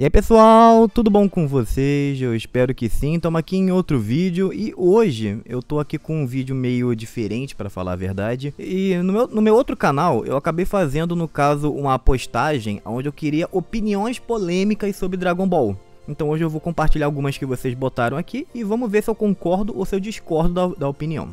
E aí pessoal, tudo bom com vocês? Eu espero que sim. Estamos aqui em outro vídeo e hoje eu tô aqui com um vídeo meio diferente, para falar a verdade. E no meu outro canal eu acabei fazendo, no caso, uma postagem onde eu queria opiniões polêmicas sobre Dragon Ball. Então hoje eu vou compartilhar algumas que vocês botaram aqui e vamos ver se eu concordo ou se eu discordo da opinião.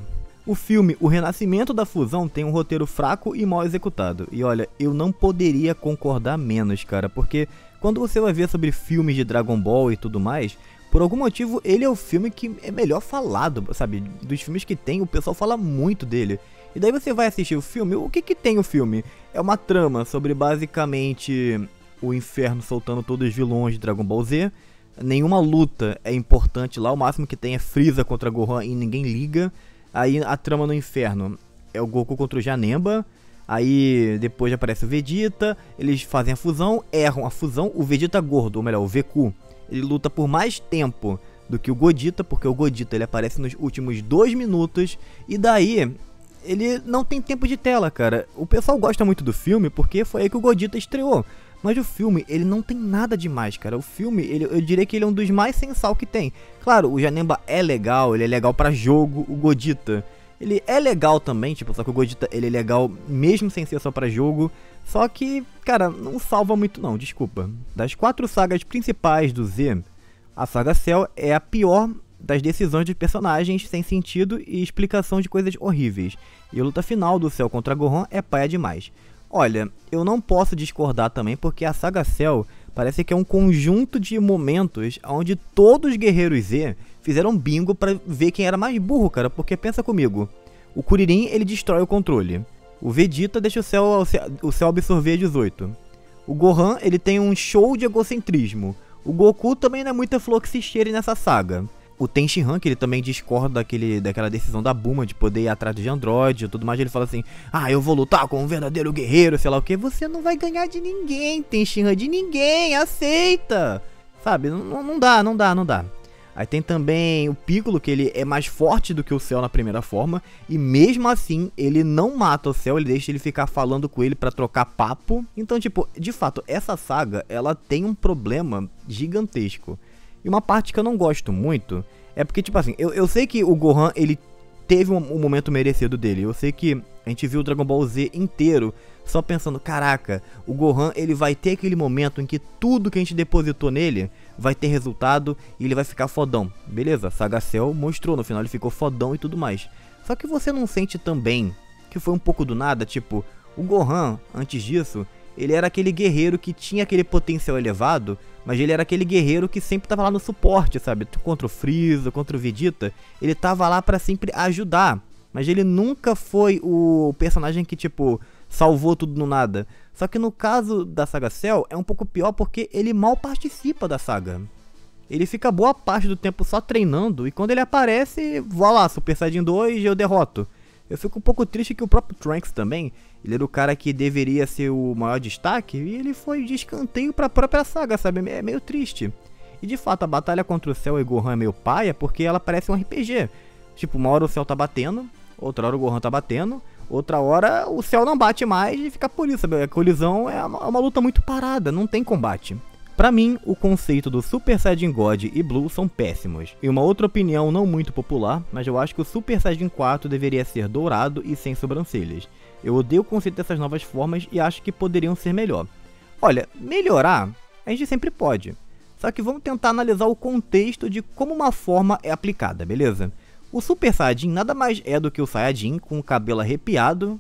O filme O Renascimento da Fusão tem um roteiro fraco e mal executado. E olha, eu não poderia concordar menos, cara, porque quando você vai ver sobre filmes de Dragon Ball e tudo mais, por algum motivo ele é o filme que é melhor falado, sabe? Dos filmes que tem, o pessoal fala muito dele. E daí você vai assistir o filme, o que tem o filme? É uma trama sobre basicamente o inferno soltando todos os vilões de Dragon Ball Z. Nenhuma luta é importante lá, o máximo que tem é Freeza contra Gohan e ninguém liga. Aí a trama no inferno é o Goku contra o Janemba. Aí depois aparece o Vegeta, eles fazem a fusão, erram a fusão. O Vegeta gordo, ou melhor, o VQ, ele luta por mais tempo do que o Godita, porque o Godita ele aparece nos últimos 2 minutos. E daí ele não tem tempo de tela, cara. O pessoal gosta muito do filme porque foi aí que o Godita estreou. Mas o filme, ele não tem nada demais, cara. O filme, eu diria que ele é um dos mais sem sal que tem. Claro, o Janemba é legal, ele é legal pra jogo. O Godita, ele é legal também, tipo, só que o Godita, ele é legal mesmo sem ser só pra jogo. Só que, cara, não salva muito não, desculpa. Das 4 sagas principais do Z, a saga Cell é a pior das decisões de personagens sem sentido e explicação de coisas horríveis. E a luta final do Cell contra Gohan é paia demais. Olha, eu não posso discordar também porque a saga Cell parece que é um conjunto de momentos onde todos os guerreiros Z fizeram bingo pra ver quem era mais burro, cara. Porque pensa comigo, o Kuririn ele destrói o controle, o Vegeta deixa o Cell absorver 18, o Gohan ele tem um show de egocentrismo, o Goku também não é muita flor que se cheire nessa saga. O Tenshinhan, que ele também discorda daquela decisão da Bulma de poder ir atrás de Android e tudo mais. Ele fala assim, ah, eu vou lutar como um verdadeiro guerreiro, sei lá o que. Você não vai ganhar de ninguém, Tenshinhan, de ninguém, aceita. Sabe, não dá. Aí tem também o Piccolo, que ele é mais forte do que o Cell na primeira forma. E mesmo assim, ele não mata o Cell, ele deixa ele ficar falando com ele pra trocar papo. Então, tipo, de fato, essa saga, ela tem um problema gigantesco. E uma parte que eu não gosto muito é porque, tipo assim, eu sei que o Gohan, ele teve um momento merecido dele. Eu sei que a gente viu o Dragon Ball Z inteiro só pensando, caraca, o Gohan, ele vai ter aquele momento em que tudo que a gente depositou nele vai ter resultado e ele vai ficar fodão. Beleza, a Saga Cell mostrou, no final ele ficou fodão e tudo mais. Só que você não sente também que foi um pouco do nada, tipo, o Gohan, antes disso, ele era aquele guerreiro que tinha aquele potencial elevado, mas ele era aquele guerreiro que sempre tava lá no suporte, sabe? Contra o Freeza, contra o Vegeta, ele tava lá pra sempre ajudar. Mas ele nunca foi o personagem que, tipo, salvou tudo no nada. Só que no caso da saga Cell é um pouco pior porque ele mal participa da saga. Ele fica boa parte do tempo só treinando e quando ele aparece, vá lá, Super Saiyajin 2 eu derroto. Eu fico um pouco triste que o próprio Trunks também, ele era o cara que deveria ser o maior destaque e ele foi de escanteio pra própria saga, sabe? É meio triste. E de fato, a batalha contra o Cell e Gohan é meio paia porque ela parece um RPG. Tipo, uma hora o Cell tá batendo, outra hora o Gohan tá batendo, outra hora o Cell não bate mais e fica por isso, sabe? A colisão é uma luta muito parada, não tem combate. Pra mim, o conceito do Super Saiyajin God e Blue são péssimos. E uma outra opinião não muito popular, mas eu acho que o Super Saiyajin 4 deveria ser dourado e sem sobrancelhas. Eu odeio o conceito dessas novas formas e acho que poderiam ser melhor. Olha, melhorar, a gente sempre pode. Só que vamos tentar analisar o contexto de como uma forma é aplicada, beleza? O Super Saiyajin nada mais é do que o Saiyajin com o cabelo arrepiado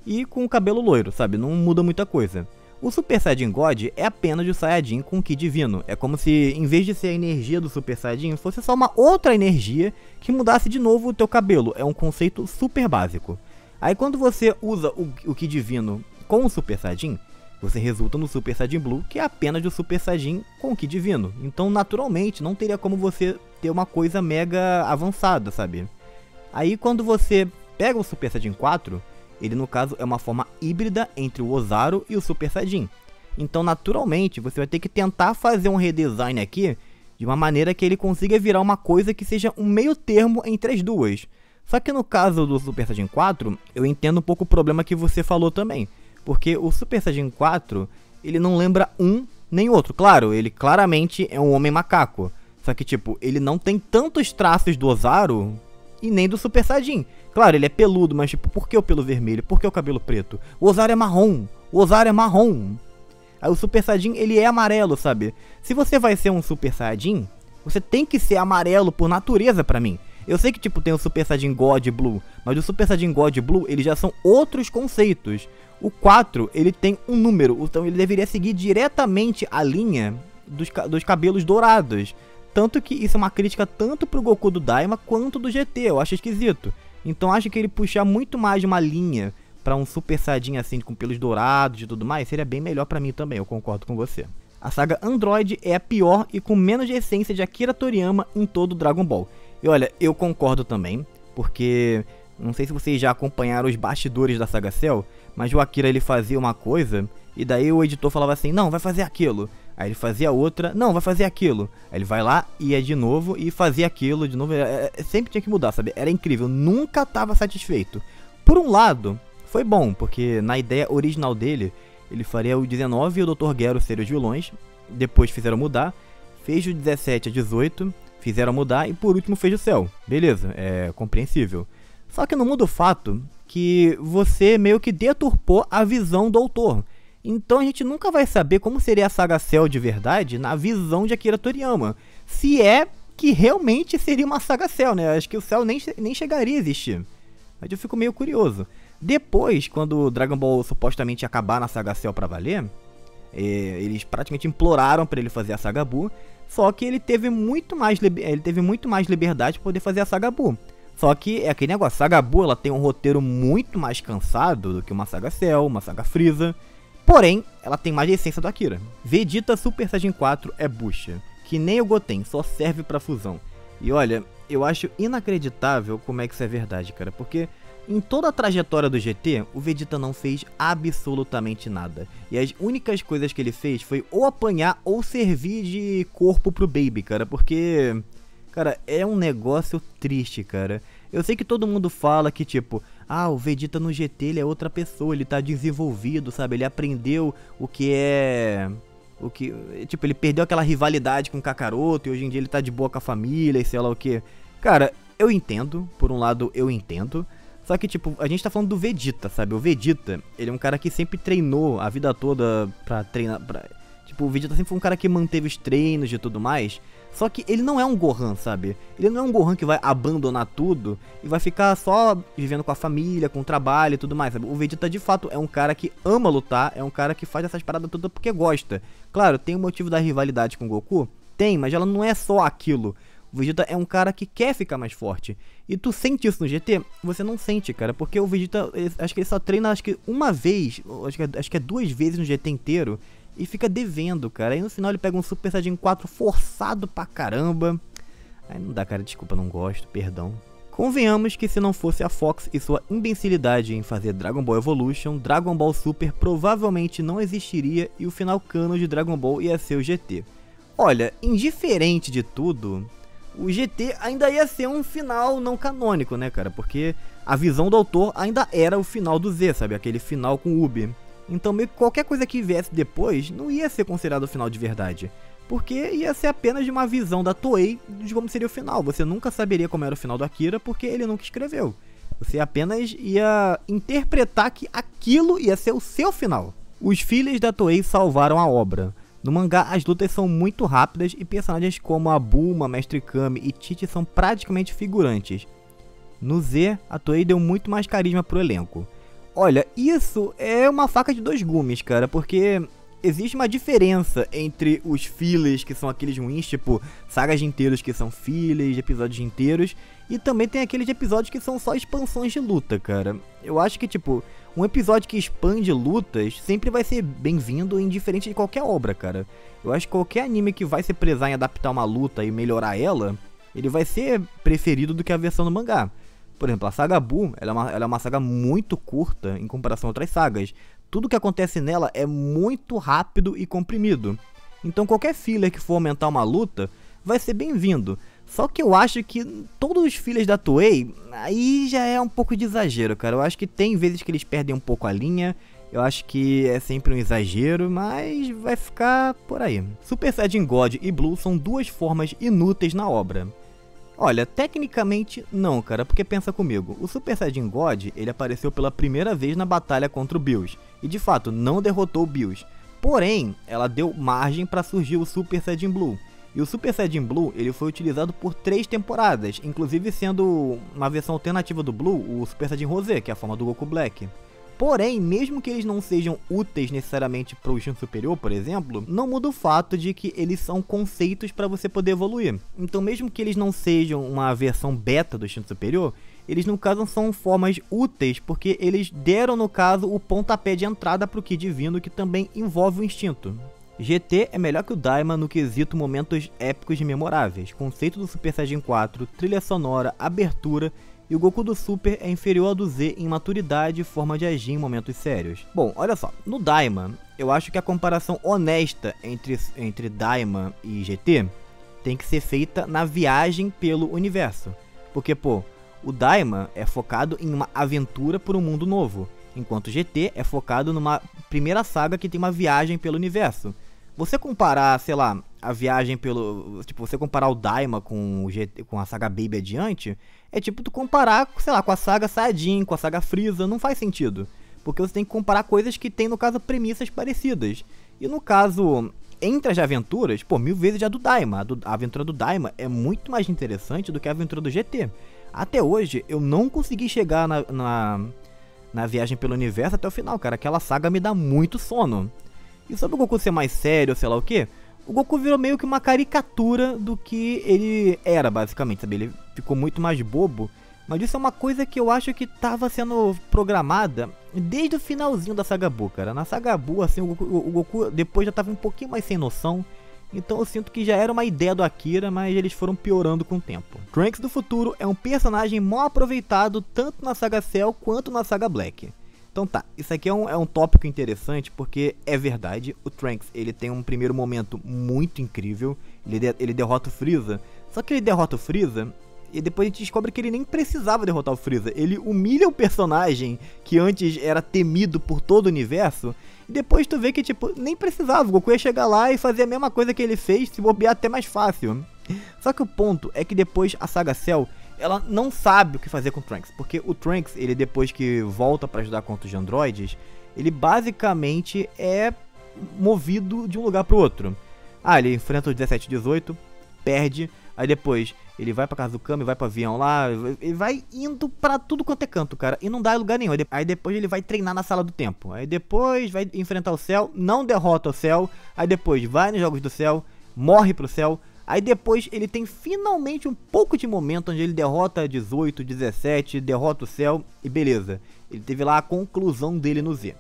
e com o cabelo loiro, sabe? Não muda muita coisa. O Super Saiyajin God é apenas o Saiyajin com Ki divino. É como se, em vez de ser a energia do Super Saiyajin, fosse só uma outra energia que mudasse de novo o teu cabelo. É um conceito super básico. Aí quando você usa o Ki divino com o Super Saiyajin, você resulta no Super Saiyajin Blue, que é apenas o Super Saiyajin com o Ki divino. Então, naturalmente, não teria como você ter uma coisa mega avançada, sabe? Aí quando você pega o Super Saiyajin 4... ele, no caso, é uma forma híbrida entre o Ozaru e o Super Saiyajin. Então, naturalmente, você vai ter que tentar fazer um redesign aqui de uma maneira que ele consiga virar uma coisa que seja um meio termo entre as duas. Só que no caso do Super Saiyajin 4, eu entendo um pouco o problema que você falou também. Porque o Super Saiyajin 4, ele não lembra 1 nem outro. Claro, ele claramente é um homem macaco. Só que, tipo, ele não tem tantos traços do Ozaru e nem do Super Saiyajin. Claro, ele é peludo, mas, tipo, por que o pelo vermelho? Por que o cabelo preto? O Ozaru é marrom. O Ozaru é marrom. Aí o Super Saiyajin, ele é amarelo, sabe? Se você vai ser um Super Saiyajin, você tem que ser amarelo por natureza pra mim. Eu sei que, tipo, tem o Super Saiyajin God Blue, mas o Super Saiyajin God Blue, eles já são outros conceitos. O 4, ele tem um número, então ele deveria seguir diretamente a linha dos cabelos dourados. Tanto que isso é uma crítica tanto pro Goku do Daima quanto do GT, eu acho esquisito. Então acho que ele puxar muito mais de uma linha pra um Super Saiyajin assim, com pelos dourados e tudo mais, seria bem melhor pra mim também, eu concordo com você. A saga Android é a pior e com menos de essência de Akira Toriyama em todo o Dragon Ball. E olha, eu concordo também, porque não sei se vocês já acompanharam os bastidores da saga Cell, mas o Akira ele fazia uma coisa e daí o editor falava assim, não, vai fazer aquilo. Aí ele fazia outra, não, vai fazer aquilo. Aí ele vai lá, ia de novo e fazia aquilo de novo. Sempre tinha que mudar, sabe? Era incrível, nunca estava satisfeito. Por um lado, foi bom, porque na ideia original dele, ele faria o 19 e o Dr. Gero serem os vilões. Depois fizeram mudar, fez o 17 a 18, fizeram mudar e por último fez o Cell. Beleza, é compreensível. Só que não muda o fato que você meio que deturpou a visão do autor. Então a gente nunca vai saber como seria a saga Cell de verdade na visão de Akira Toriyama. Se é que realmente seria uma saga Cell, né? Acho que o Cell nem chegaria a existir. Mas eu fico meio curioso. Depois, quando o Dragon Ball supostamente ia acabar na saga Cell pra valer, eles praticamente imploraram pra ele fazer a saga Buu. Só que ele teve muito mais liberdade pra poder fazer a saga Buu. Só que é aquele negócio, a saga Buu ela tem um roteiro muito mais cansado do que uma saga Cell, uma saga Frieza. Porém, ela tem mais essência do Akira. Vegeta Super Saiyajin 4 é bucha, que nem o Goten, só serve pra fusão. E olha, eu acho inacreditável como é que isso é verdade, cara, porque em toda a trajetória do GT, o Vegeta não fez absolutamente nada. E as únicas coisas que ele fez foi ou apanhar ou servir de corpo pro Baby, cara, porque, cara, é um negócio triste, cara. Eu sei que todo mundo fala que, tipo, ah, o Vegeta no GT ele é outra pessoa, ele tá desenvolvido, sabe? Ele aprendeu o que é... Tipo, ele perdeu aquela rivalidade com o Kakaroto e hoje em dia ele tá de boa com a família e sei lá o que. Cara, eu entendo, por um lado eu entendo. Só que, tipo, a gente tá falando do Vegeta, sabe? O Vegeta, ele é um cara que sempre treinou a vida toda pra treinar... Tipo, o Vegeta sempre foi um cara que manteve os treinos e tudo mais. Só que ele não é um Gohan, sabe? Ele não é um Gohan que vai abandonar tudo e vai ficar só vivendo com a família, com o trabalho e tudo mais, sabe? O Vegeta, de fato, é um cara que ama lutar, é um cara que faz essas paradas todas porque gosta. Claro, tem o motivo da rivalidade com o Goku? Tem, mas ela não é só aquilo. O Vegeta é um cara que quer ficar mais forte. E tu sente isso no GT? Você não sente, cara, porque o Vegeta, acho que ele só treina, acho que uma vez, acho que é 2 vezes no GT inteiro. E fica devendo, cara. Aí no final ele pega um Super Saiyajin 4 forçado pra caramba. Aí não dá, cara. Desculpa, não gosto. Perdão. Convenhamos que se não fosse a Fox e sua imbecilidade em fazer Dragon Ball Evolution, Dragon Ball Super provavelmente não existiria e o final canon de Dragon Ball ia ser o GT. Olha, indiferente de tudo, o GT ainda ia ser um final não canônico, né, cara? Porque a visão do autor ainda era o final do Z, sabe? Aquele final com o Ubi. Então meio que qualquer coisa que viesse depois não ia ser considerado o final de verdade. Porque ia ser apenas de uma visão da Toei de como seria o final. Você nunca saberia como era o final do Akira porque ele nunca escreveu. Você apenas ia interpretar que aquilo ia ser o seu final. Os filhos da Toei salvaram a obra. No mangá as lutas são muito rápidas e personagens como a Bulma, Mestre Kami e Tite são praticamente figurantes. No Z, a Toei deu muito mais carisma pro elenco. Olha, isso é uma faca de 2 gumes, cara, porque existe uma diferença entre os fillers, que são aqueles ruins, tipo sagas inteiros que são fillers, episódios inteiros, e também tem aqueles episódios que são só expansões de luta, cara. Eu acho que, tipo, um episódio que expande lutas sempre vai ser bem-vindo, indiferente de qualquer obra, cara. Eu acho que qualquer anime que vai se prezar em adaptar uma luta e melhorar ela, ele vai ser preferido do que a versão do mangá. Por exemplo, a saga Buu, ela é uma saga muito curta em comparação a outras sagas. Tudo que acontece nela é muito rápido e comprimido. Então qualquer filler que for aumentar uma luta vai ser bem-vindo. Só que eu acho que todos os fillers da Toei, aí já é um pouco de exagero, cara. Eu acho que tem vezes que eles perdem um pouco a linha Eu acho que é sempre um exagero, mas vai ficar por aí. Super Saiyajin God e Blue são duas formas inúteis na obra. Olha, tecnicamente não, cara, porque pensa comigo, o Super Saiyajin God, ele apareceu pela primeira vez na batalha contra o Bills, e de fato não derrotou o Bills. Porém, ela deu margem para surgir o Super Saiyajin Blue. E o Super Saiyajin Blue, ele foi utilizado por 3 temporadas, inclusive sendo uma versão alternativa do Blue, o Super Saiyajin Rosé, que é a forma do Goku Black. Porém, mesmo que eles não sejam úteis necessariamente para o instinto superior, por exemplo, não muda o fato de que eles são conceitos para você poder evoluir. Então, mesmo que eles não sejam uma versão beta do instinto superior, eles no caso são formas úteis porque eles deram no caso o pontapé de entrada para o Ki divino, que também envolve o instinto. GT é melhor que o Daima no quesito momentos épicos e memoráveis, conceito do Super Saiyajin 4, trilha sonora, abertura, e o Goku do Super é inferior ao do Z em maturidade e forma de agir em momentos sérios. Bom, olha só, no Daima, eu acho que a comparação honesta entre Daima e GT tem que ser feita na viagem pelo universo. Porque, pô, o Daima é focado em uma aventura por um mundo novo, enquanto o GT é focado numa primeira saga que tem uma viagem pelo universo. Você comparar, sei lá, a viagem pelo... Tipo, você comparar o Daima com a saga Baby adiante, é tipo tu comparar, sei lá, com a saga Saiyajin, com a saga Frieza, não faz sentido. Porque você tem que comparar coisas que tem, no caso, premissas parecidas. E no caso, entre as aventuras, pô, 1000 vezes a do Daima. A aventura do Daima é muito mais interessante do que a aventura do GT. Até hoje, eu não consegui chegar na viagem pelo universo até o final, cara. Aquela saga me dá muito sono. E sobre o Goku ser mais sério, sei lá o que, o Goku virou meio que uma caricatura do que ele era, basicamente, sabe? Ele ficou muito mais bobo, mas isso é uma coisa que eu acho que estava sendo programada desde o finalzinho da saga Buu, cara. Na saga Buu, assim, o Goku depois já estava um pouquinho mais sem noção, então eu sinto que já era uma ideia do Akira, mas eles foram piorando com o tempo. Trunks do futuro é um personagem mal aproveitado tanto na saga Cell quanto na saga Black. Então tá, isso aqui é um tópico interessante porque é verdade, o Trunks ele tem um primeiro momento muito incrível, ele derrota o Freeza, só que ele derrota o Freeza e depois a gente descobre que ele nem precisava derrotar o Freeza, ele humilha o personagem que antes era temido por todo o universo e depois tu vê que tipo, nem precisava, o Goku ia chegar lá e fazer a mesma coisa que ele fez, se bobear até mais fácil. Só que o ponto é que depois a saga Cell ela não sabe o que fazer com o Trunks, porque o Trunks, ele depois que volta pra ajudar contra os androides, ele basicamente é movido de um lugar pro outro. Ah, ele enfrenta os 17 e 18, perde, aí depois ele vai pra casa do Kami, vai pro avião lá, ele vai indo pra tudo quanto é canto, cara, e não dá em lugar nenhum. Aí depois ele vai treinar na sala do tempo, aí depois vai enfrentar o Cell, não derrota o Cell, aí depois vai nos jogos do Cell, morre pro Cell. Aí depois ele tem finalmente um pouco de momento onde ele derrota 18, 17, derrota o Cell e beleza. Ele teve lá a conclusão dele no Z.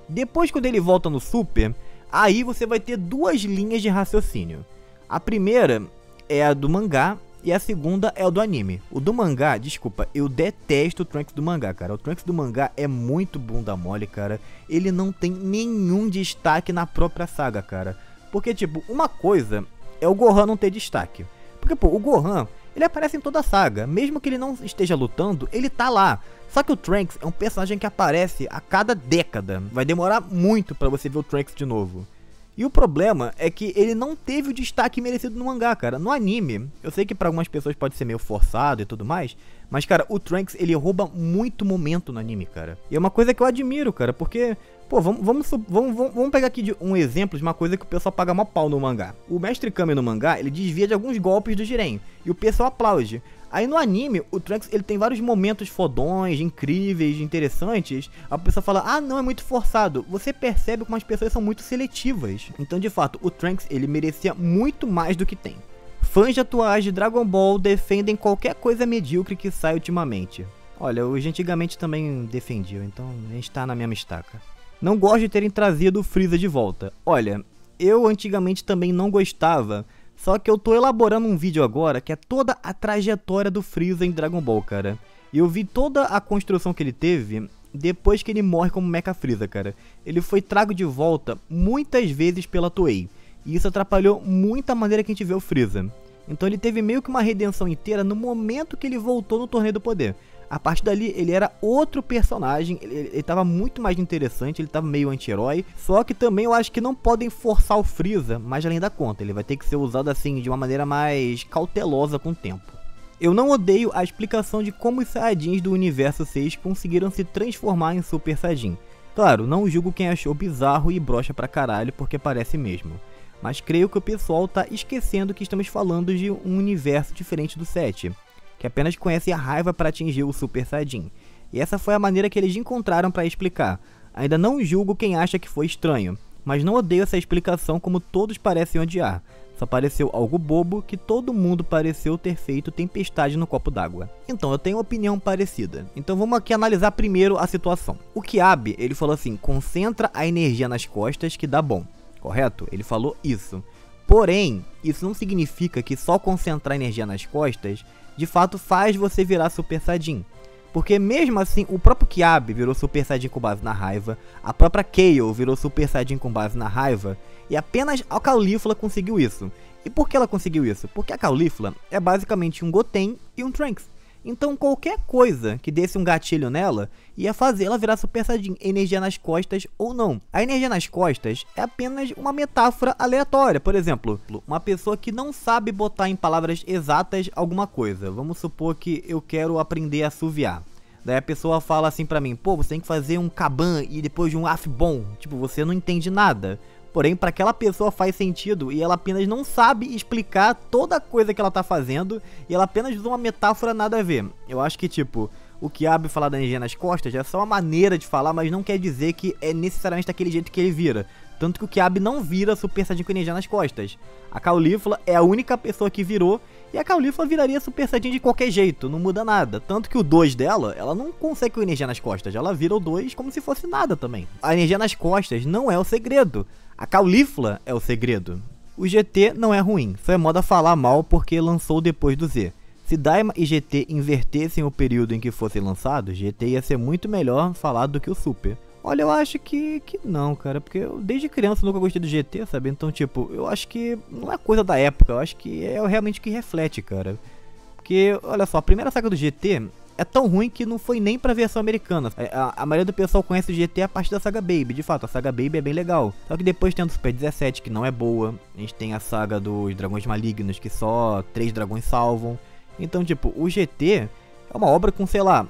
Depois quando ele volta no Super, aí você vai ter duas linhas de raciocínio. A primeira é a do mangá e a segunda é a do anime. O do mangá, desculpa, eu detesto o Trunks do mangá, cara. O Trunks do mangá é muito bunda mole, cara. Ele não tem nenhum destaque na própria saga, cara. Porque tipo, uma coisa é o Gohan não ter destaque. Porque, pô, o Gohan, ele aparece em toda a saga. Mesmo que ele não esteja lutando, ele tá lá. Só que o Trunks é um personagem que aparece a cada década. Vai demorar muito pra você ver o Trunks de novo. E o problema é que ele não teve o destaque merecido no mangá, cara. No anime, eu sei que pra algumas pessoas pode ser meio forçado e tudo mais, mas, cara, o Trunks, ele rouba muito momento no anime, cara. E é uma coisa que eu admiro, cara, porque... Pô, vamos pegar aqui um exemplo de uma coisa que o pessoal paga mó pau no mangá. O Mestre Kami no mangá, ele desvia de alguns golpes do Jiren, e o pessoal aplaude. Aí no anime, o Trunks, ele tem vários momentos fodões, incríveis, interessantes. A pessoa fala, ah não, é muito forçado. Você percebe como as pessoas são muito seletivas. Então de fato, o Trunks, ele merecia muito mais do que tem. Fãs atuais de Dragon Ball defendem qualquer coisa medíocre que sai ultimamente. Olha, os antigamente também defendiam, então a gente tá na mesma estaca. Não gosto de terem trazido o Freeza de volta. Olha, eu antigamente também não gostava, só que eu tô elaborando um vídeo agora que é toda a trajetória do Freeza em Dragon Ball, cara. E eu vi toda a construção que ele teve depois que ele morre como Mecha Freeza, cara. Ele foi trago de volta muitas vezes pela Toei, e isso atrapalhou muito a maneira que a gente vê o Freeza. Então ele teve meio que uma redenção inteira no momento que ele voltou no Torneio do Poder. A partir dali ele era outro personagem, ele tava muito mais interessante, ele tava meio anti-herói. Só que também eu acho que não podem forçar o Freeza mais além da conta, ele vai ter que ser usado assim de uma maneira mais cautelosa com o tempo. Eu não odeio a explicação de como os Saiyajins do Universo 6 conseguiram se transformar em Super Saiyajin. Claro, não julgo quem achou bizarro e broxa pra caralho, porque parece mesmo. Mas creio que o pessoal tá esquecendo que estamos falando de um universo diferente do 7, que apenas conhece a raiva para atingir o Super Saiyajin. E essa foi a maneira que eles encontraram para explicar. Ainda não julgo quem acha que foi estranho, mas não odeio essa explicação como todos parecem odiar. Só pareceu algo bobo que todo mundo pareceu ter feito tempestade no copo d'água. Então eu tenho uma opinião parecida. Então vamos aqui analisar primeiro a situação. O Kiabe, ele falou assim, concentra a energia nas costas que dá bom. Correto? Ele falou isso. Porém, isso não significa que só concentrar energia nas costas, de fato faz você virar Super Saiyajin. Porque mesmo assim, o próprio Kiabe virou Super Saiyajin com base na raiva, a própria Kale virou Super Saiyajin com base na raiva, e apenas a Caulifla conseguiu isso. E por que ela conseguiu isso? Porque a Caulifla é basicamente um Goten e um Trunks. Então qualquer coisa que desse um gatilho nela ia fazer ela virar Super Saiyajin, energia nas costas ou não. A energia nas costas é apenas uma metáfora aleatória. Por exemplo, uma pessoa que não sabe botar em palavras exatas alguma coisa. Vamos supor que eu quero aprender a assoviar. Daí a pessoa fala assim pra mim, pô, você tem que fazer um Kaban e depois de um Afbon. Tipo, você não entende nada. Porém, para aquela pessoa faz sentido e ela apenas não sabe explicar toda a coisa que ela tá fazendo e ela apenas usa uma metáfora nada a ver. Eu acho que, tipo, o Kiabe falar da energia nas costas é só uma maneira de falar, mas não quer dizer que é necessariamente daquele jeito que ele vira. Tanto que o Kiabe não vira Super Saiyajin com energia nas costas. A Caulifla é a única pessoa que virou e a Caulifla viraria Super Saiyajin de qualquer jeito, não muda nada. Tanto que o 2 dela, ela não consegue com energia nas costas, ela vira o 2 como se fosse nada também. A energia nas costas não é o segredo. A Caulifla é o segredo. O GT não é ruim, só é moda falar mal porque lançou depois do Z. Se Daima e GT invertessem o período em que fossem lançados, GT ia ser muito melhor falado do que o Super. Olha, eu acho que não, cara, porque eu desde criança nunca gostei do GT, sabe? Então, tipo, eu acho que não é coisa da época, eu acho que é realmente o que reflete, cara. Porque, olha só, a primeira saga do GT é tão ruim que não foi nem pra versão americana. A maioria do pessoal conhece o GT a partir da saga Baby. De fato, a saga Baby é bem legal. Só que depois tem a do Super 17, que não é boa. A gente tem a saga dos dragões malignos, que só 3 dragões salvam. Então, tipo, o GT é uma obra com, sei lá,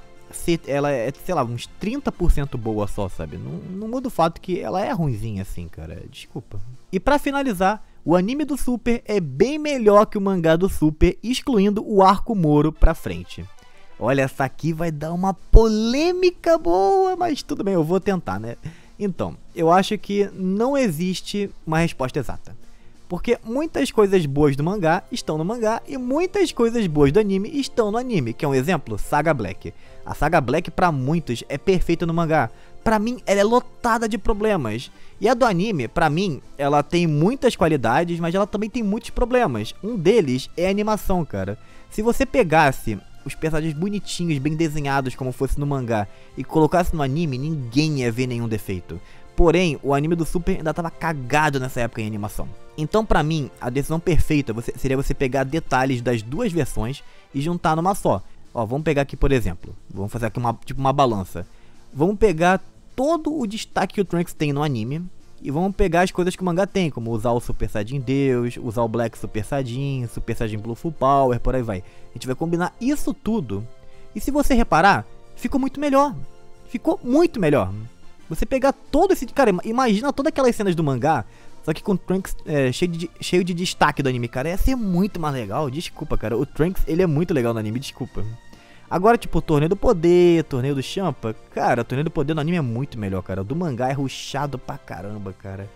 ela é, sei lá, uns 30% boa só, sabe? Não muda o fato que ela é ruinzinha assim, cara. Desculpa. E pra finalizar, o anime do Super é bem melhor que o mangá do Super, excluindo o arco Moro pra frente. Olha, essa aqui vai dar uma polêmica boa, mas tudo bem, eu vou tentar, né? Então, eu acho que não existe uma resposta exata. Porque muitas coisas boas do mangá estão no mangá e muitas coisas boas do anime estão no anime. Que é um exemplo, Saga Black. A Saga Black pra muitos é perfeita no mangá. Pra mim, ela é lotada de problemas. E a do anime, pra mim, ela tem muitas qualidades, mas ela também tem muitos problemas. Um deles é a animação, cara. Se você pegasse os personagens bonitinhos, bem desenhados como fosse no mangá e colocasse no anime, ninguém ia ver nenhum defeito. Porém, o anime do Super ainda tava cagado nessa época em animação. Então pra mim, a decisão perfeita seria você pegar detalhes das duas versões e juntar numa só. Ó, vamos pegar aqui por exemplo, vamos fazer aqui uma balança. Vamos pegar todo o destaque que o Trunks tem no anime e vamos pegar as coisas que o mangá tem, como usar o Super Saiyajin Deus, usar o Black Super Saiyajin, Super Saiyajin Blue Full Power, por aí vai. A gente vai combinar isso tudo. E se você reparar, ficou muito melhor. Ficou muito melhor. Você pegar todo esse... Cara, imagina todas aquelas cenas do mangá, só que com o Trunks cheio de destaque do anime, cara. Ia ser muito mais legal. Desculpa, cara. O Trunks, ele é muito legal no anime, desculpa. Agora, tipo, o Torneio do Poder, Torneio do Champa, cara, o Torneio do Poder no anime é muito melhor, cara. O do mangá é rushado pra caramba, cara.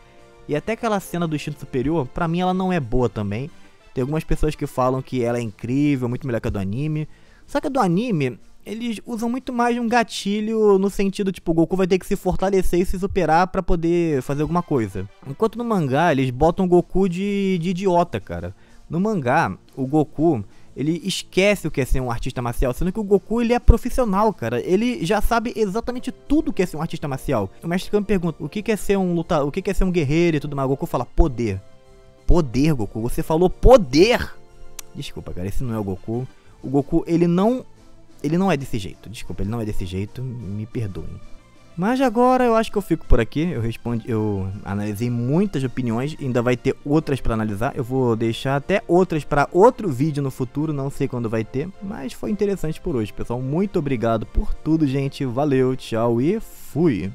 E até aquela cena do instinto superior, pra mim ela não é boa também. Tem algumas pessoas que falam que ela é incrível, muito melhor que a do anime. Só que a do anime, eles usam muito mais um gatilho no sentido, tipo, o Goku vai ter que se fortalecer e se superar pra poder fazer alguma coisa. Enquanto no mangá, eles botam o Goku de idiota, cara. No mangá, o Goku... ele esquece o que é ser um artista marcial, sendo que o Goku, ele é profissional, cara. Ele já sabe exatamente tudo o que é ser um artista marcial. O mestre Kami pergunta, o que é ser um lutador, o que é ser um guerreiro e tudo mais. O Goku fala, poder. Poder, Goku, você falou poder. Desculpa, cara, esse não é o Goku. O Goku, ele não ele não é desse jeito, desculpa, ele não é desse jeito, me perdoem. Mas agora eu acho que eu fico por aqui, eu analisei muitas opiniões, ainda vai ter outras pra analisar, eu vou deixar até outras pra outro vídeo no futuro, não sei quando vai ter, mas foi interessante por hoje, pessoal, muito obrigado por tudo, gente, valeu, tchau e fui!